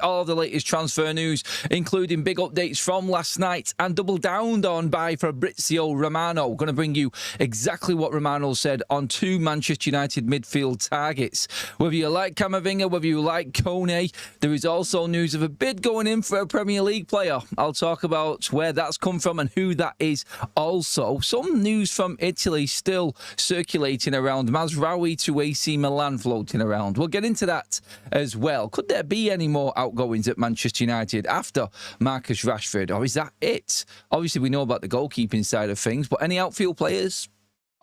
All the latest transfer news, including big updates from last night and double down on by Fabrizio Romano. Going to bring you exactly what Romano said on 2 Manchester United midfield targets. Whether you like Camavinga, whether you like Koné, there is also news of a bid going in for a Premier League player. I'll talk about where that's come from and who that is. Also, some news from Italy still circulating around. Mazraoui to AC Milan floating around. We'll get into that as well. Could there be any more outgoings at Manchester United after Marcus Rashford, or is that it? Obviously, we know about the goalkeeping side of things, but any outfield players?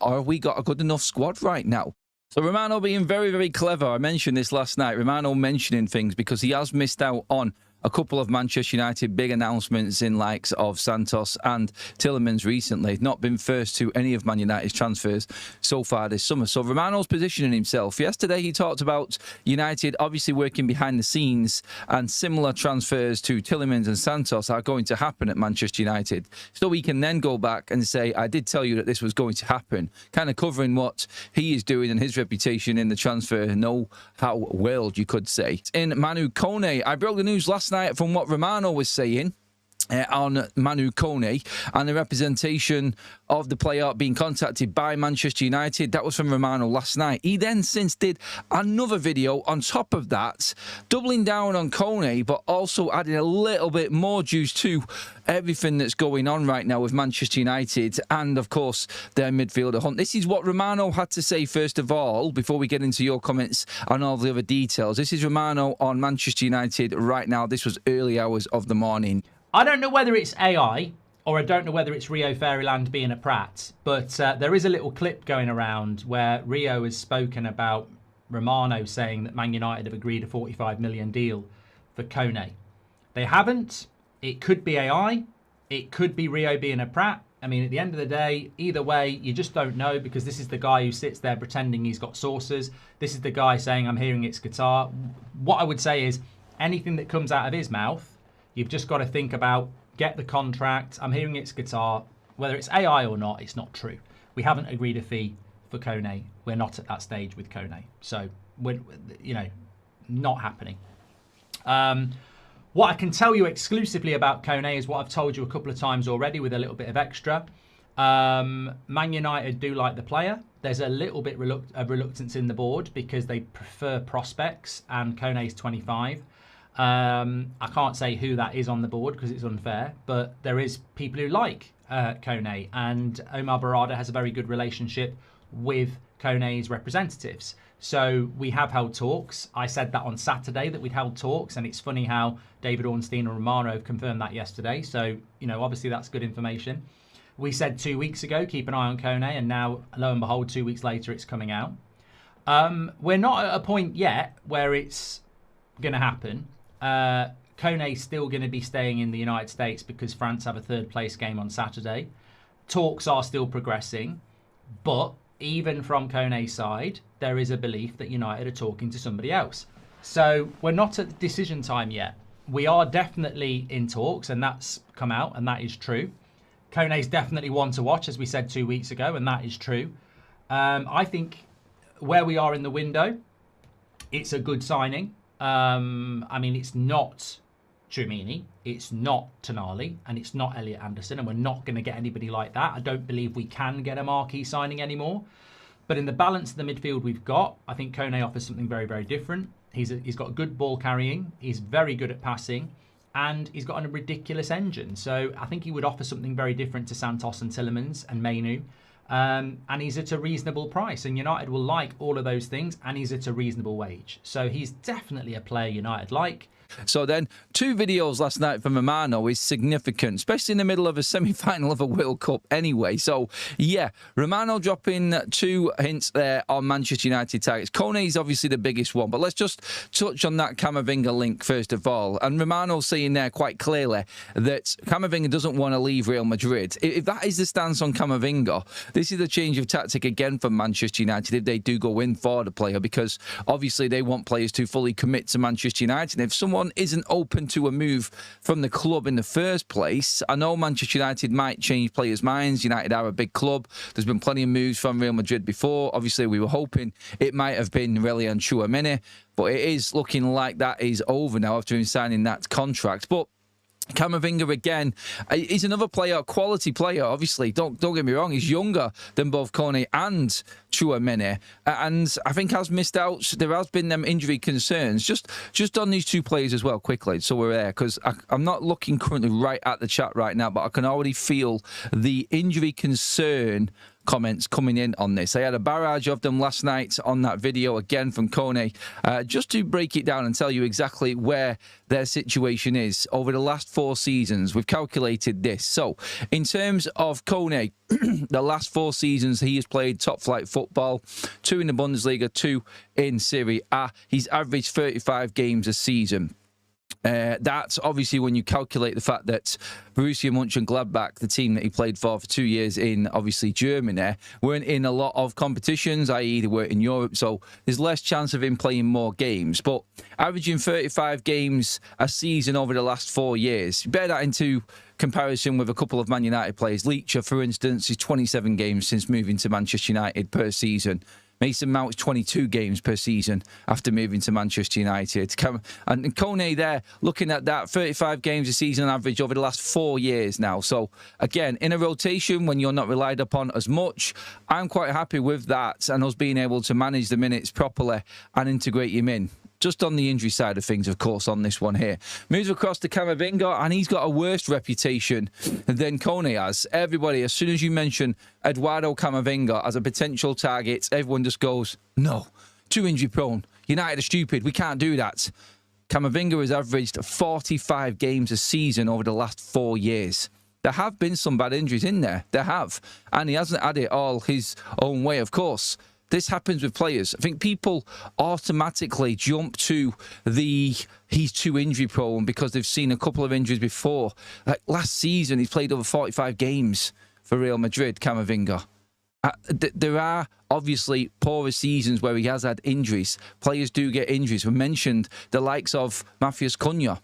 Or have we got a good enough squad right now? So Romano being very, very clever. I mentioned this last night. Romano mentioning things because he has missed out on a couple of Manchester United big announcements in likes of Santos and Tielemans recently. Not been first to any of Man United's transfers so far this summer. So Romano's positioning himself. Yesterday he talked about United obviously working behind the scenes, and similar transfers to Tielemans and Santos are going to happen at Manchester United. So we can then go back and say, I did tell you that this was going to happen. Kind of covering what he is doing and his reputation in the transfer know-how world, you could say. In Manu Kone, I broke the news last night from what Romano was saying on Manu Kone and the representation of the player being contacted by Manchester United. That was from Romano last night. He then since did another video on top of that, doubling down on Kone, but also adding a little bit more juice to everything that's going on right now with Manchester United and, of course, their midfielder hunt. This is what Romano had to say, first of all, before we get into your comments on all the other details. This is Romano on Manchester United right now. This was early hours of the morning. I don't know whether it's AI or I don't know whether it's Rio Fairyland being a prat, but there is a little clip going around where Rio has spoken about Romano saying that Man United have agreed a 45 million deal for Kone. They haven't. It could be AI. It could be Rio being a prat. I mean, at the end of the day, either way, you just don't know, because this is the guy who sits there pretending he's got sources. This is the guy saying, I'm hearing it's Qatar. What I would say is anything that comes out of his mouth, you've just got to think about, get the contract. I'm hearing it's Qatar. Whether it's AI or not, it's not true. We haven't agreed a fee for Kone. We're not at that stage with Kone. So, we're, not happening. What I can tell you exclusively about Kone is what I've told you a couple of times already with a little bit of extra. Man United do like the player. There's a little bit of reluctance in the board because they prefer prospects, and Kone's 25. I can't say who that is on the board because it's unfair, but there is people who like Kone, and Omar Barada has a very good relationship with Kone's representatives. So we have held talks. I said that on Saturday that we'd held talks, and it's funny how David Ornstein and Romano have confirmed that yesterday. So, obviously that's good information. We said 2 weeks ago, keep an eye on Kone, and now, lo and behold, 2 weeks later, it's coming out. We're not at a point yet where it's going to happen. Kone's still going to be staying in the United States because France have a third place game on Saturday. Talks are still progressing, but even from Kone's side, there is a belief that United are talking to somebody else. So we're not at decision time yet. We are definitely in talks, and that's come out, and that is true. Kone's definitely one to watch, as we said 2 weeks ago, and that is true. I think where we are in the window, it's a good signing. I mean, it's not Tchouaméni, it's not Tonali, and it's not Elliot Anderson, and we're not going to get anybody like that. I don't believe we can get a marquee signing anymore. But in the balance of the midfield we've got, I think Kone offers something very, very different. He's got good ball carrying, he's very good at passing, and he's got a ridiculous engine. So I think he would offer something very different to Santos and Tielemans and Manu. And he's at a reasonable price, and United will like all of those things, and he's at a reasonable wage. So he's definitely a player United like. So then, 2 videos last night from Romano is significant, especially in the middle of a semi-final of a World Cup anyway. So, yeah, Romano dropping 2 hints there on Manchester United targets. Kone is obviously the biggest one, but let's just touch on that Camavinga link first of all. And Romano saying there quite clearly that Camavinga doesn't want to leave Real Madrid. If that is the stance on Camavinga, this is a change of tactic again from Manchester United if they do go in for the player, because obviously they want players to fully commit to Manchester United. And if someone isn't open to a move from the club in the first place, I know Manchester United might change players' minds. United are a big club. There's been plenty of moves from Real Madrid before. Obviously, we were hoping it might have been Aurelien Tchouaméni, But it is looking like that is over now after him signing that contract. But Camavinga again, he's another player, quality player. Obviously, don't get me wrong. He's younger than both Koné and Tchouaméni, and I think has missed out. There has been them injury concerns. Just on these two players as well, quickly, so we're there, because I'm not looking currently right at the chat right now, but I can already feel the injury concern comments coming in on this. I had a barrage of them last night on that video again from Koné, just to break it down and tell you exactly where their situation is over the last 4 seasons. We've calculated this. So in terms of Koné, the last 4 seasons he has played top flight football, 2 in the Bundesliga, 2 in Serie A. He's averaged 35 games a season. That's obviously when you calculate the fact that Borussia Mönchengladbach, the team that he played for 2 years in, obviously Germany, weren't in a lot of competitions, i.e. they were in Europe, so there's less chance of him playing more games. But averaging 35 games a season over the last 4 years, bear that into comparison with a couple of Man United players. Leacher, for instance, is 27 games since moving to Manchester United per season. Mason Mount's 22 games per season after moving to Manchester United. And Koné there, looking at that, 35 games a season on average over the last 4 years now. So, again, in a rotation when you're not relied upon as much, I'm quite happy with that and us being able to manage the minutes properly and integrate him in. Just on the injury side of things, of course, on this one here. Moves across to Camavinga, and he's got a worse reputation than Koné has. Everybody, as soon as you mention Eduardo Camavinga as a potential target, everyone just goes, no, too injury prone. United are stupid. We can't do that. Camavinga has averaged 45 games a season over the last 4 years. There have been some bad injuries in there. There have. And he hasn't had it all his own way, of course. This happens with players. I think people automatically jump to he's too injury prone because they've seen a couple of injuries before. Like last season, he's played over 45 games for Real Madrid, Camavinga. There are obviously poorer seasons where he has had injuries. Players do get injuries. We mentioned the likes of Marcus Rashford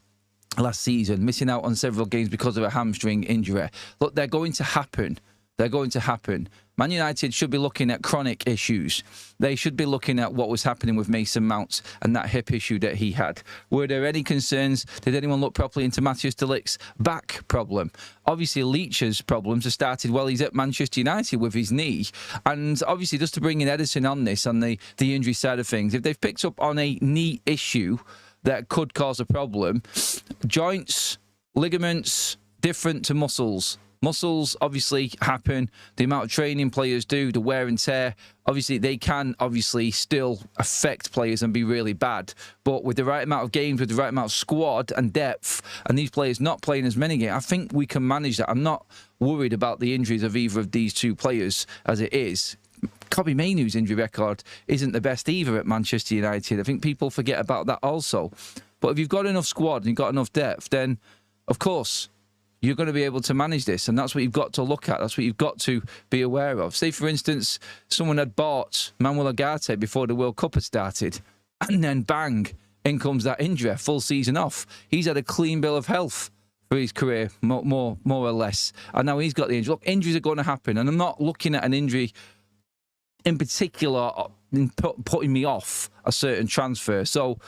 last season, missing out on several games because of a hamstring injury. Look, they're going to happen. They're going to happen. Man United should be looking at chronic issues. They should be looking at what was happening with Mason Mount and that hip issue that he had. Were there any concerns? Did anyone look properly into Matthias de Ligt's back problem? Obviously, Leach's problems have started while he's at Manchester United with his knee. And obviously, just to bring in Edison on this, on the injury side of things, if they've picked up on a knee issue that could cause a problem, joints, ligaments, different to muscles. Muscles obviously happen. The amount of training players do, the wear and tear, obviously they can still affect players and be really bad. But with the right amount of games, with the right amount of squad and depth, and these players not playing as many games, I think we can manage that. I'm not worried about the injuries of either of these two players as it is. Kobbie Mainoo's injury record isn't the best either at Manchester United. I think people forget about that also. But if you've got enough squad and you've got enough depth, then of course you're going to be able to manage this, and that's what you've got to look at. That's what you've got to be aware of. Say, for instance, someone had bought Manuel Ugarte before the World Cup had started, and then bang, in comes that injury, full season off. He's had a clean bill of health for his career, more or less, and now he's got the injury. Look, injuries are going to happen, and I'm not looking at an injury in particular putting me off a certain transfer. So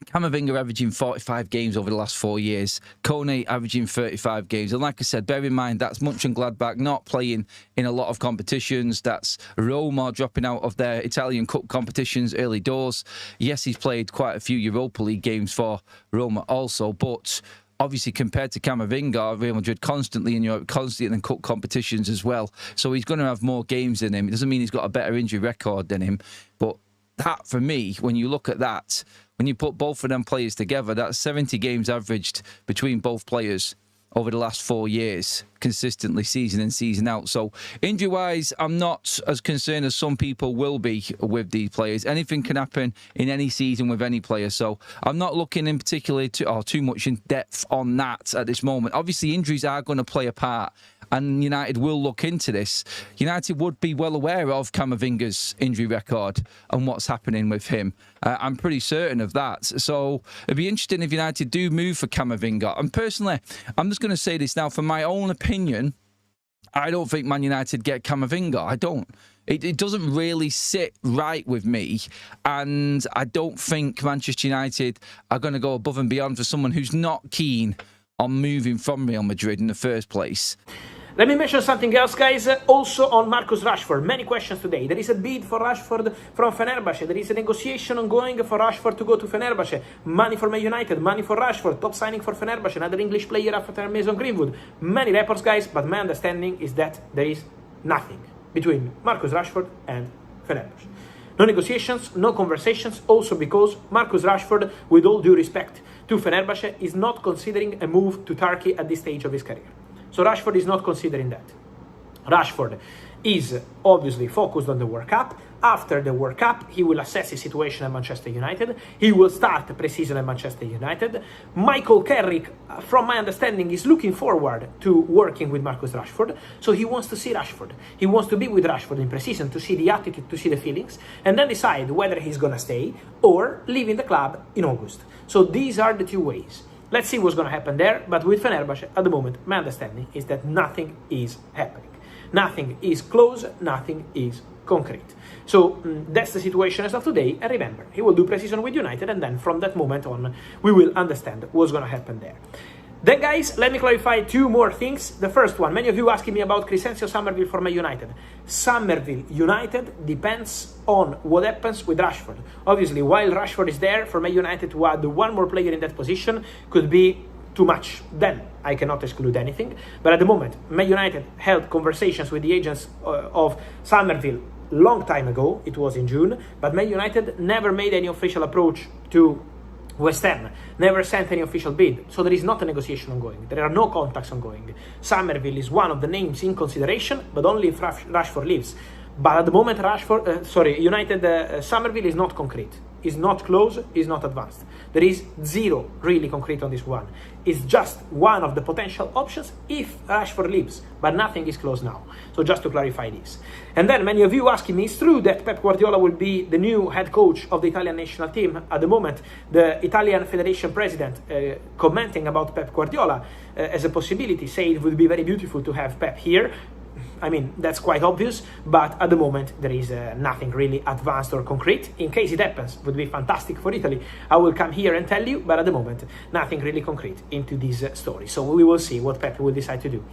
Camavinga averaging 45 games over the last 4 years. Koné averaging 35 games. And like I said, bear in mind, that's Mönchengladbach not playing in a lot of competitions. That's Roma dropping out of their Italian Cup competitions early doors. Yes, he's played quite a few Europa League games for Roma also, but obviously compared to Camavinga, Real Madrid constantly in Europe, constantly in cup competitions as well. So he's going to have more games than him. It doesn't mean he's got a better injury record than him. But that, for me, when you look at that, when you put both of them players together, that's 70 games averaged between both players over the last 4 years, consistently, season in, season out. So injury-wise, I'm not as concerned as some people will be with these players. Anything can happen in any season with any player. So I'm not looking in particular too much in depth on that at this moment. Obviously, injuries are going to play a part, and United will look into this. United would be well aware of Camavinga's injury record and what's happening with him. I'm pretty certain of that. So it'd be interesting if United do move for Camavinga. And personally, I'm just going to say this now, for my own opinion, I don't think Man United get Camavinga. I don't. it doesn't really sit right with me. And I don't think Manchester United are going to go above and beyond for someone who's not keen on moving from Real Madrid in the first place. Let me mention something else, guys, also on Marcus Rashford. Many questions today. There is a bid for Rashford from Fenerbahce. There is a negotiation ongoing for Rashford to go to Fenerbahce. Money for Man United, money for Rashford, top signing for Fenerbahce, another English player after Mason Greenwood. Many reports, guys, but my understanding is that there is nothing between Marcus Rashford and Fenerbahce. No negotiations, no conversations, also because Marcus Rashford, with all due respect to Fenerbahce, is not considering a move to Turkey at this stage of his career. So Rashford is not considering that. Rashford is obviously focused on the World Cup. After the World Cup, he will assess his situation at Manchester United. He will start the pre-season at Manchester United. Michael Carrick, from my understanding, is looking forward to working with Marcus Rashford. So he wants to see Rashford. He wants to be with Rashford in pre-season to see the attitude, to see the feelings, and then decide whether he's going to stay or leave in the club in August. So these are the two ways. Let's see what's going to happen there, but with Fenerbahce, at the moment, my understanding is that nothing is happening. Nothing is close, nothing is concrete. So that's the situation as of today, and remember, he will do pre-season with United, and then from that moment on, we will understand what's going to happen there. Then, guys, let me clarify two more things. The first one, many of you asking me about Crescencio Somerville for Man United. Somerville United depends on what happens with Rashford. Obviously, while Rashford is there, for Man United to add one more player in that position could be too much. Then I cannot exclude anything. But at the moment, Man United held conversations with the agents of Somerville long time ago. It was in June. But Man United never made any official approach to West Ham, never sent any official bid, so there is not a negotiation ongoing. There are no contacts ongoing. Somerville is one of the names in consideration, but only if Rashford leaves. But at the moment, Somerville is not concrete. Is not close, is not advanced. There is zero really concrete on this one. It's just one of the potential options if Rashford leaves, but nothing is close now. So just to clarify this. And then many of you asking me, it's true that Pep Guardiola will be the new head coach of the Italian national team. At the moment, the Italian Federation president commenting about Pep Guardiola as a possibility, say it would be very beautiful to have Pep here. I mean, that's quite obvious, but at the moment there is nothing really advanced or concrete. In case it happens, it would be fantastic for Italy. I will come here and tell you, but at the moment, nothing really concrete into this story. So we will see what Pep will decide to do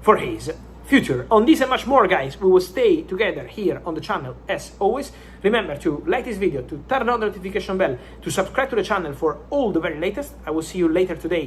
for his future. On this and much more, guys, we will stay together here on the channel as always. Remember to like this video, to turn on the notification bell, to subscribe to the channel for all the very latest. I will see you later today.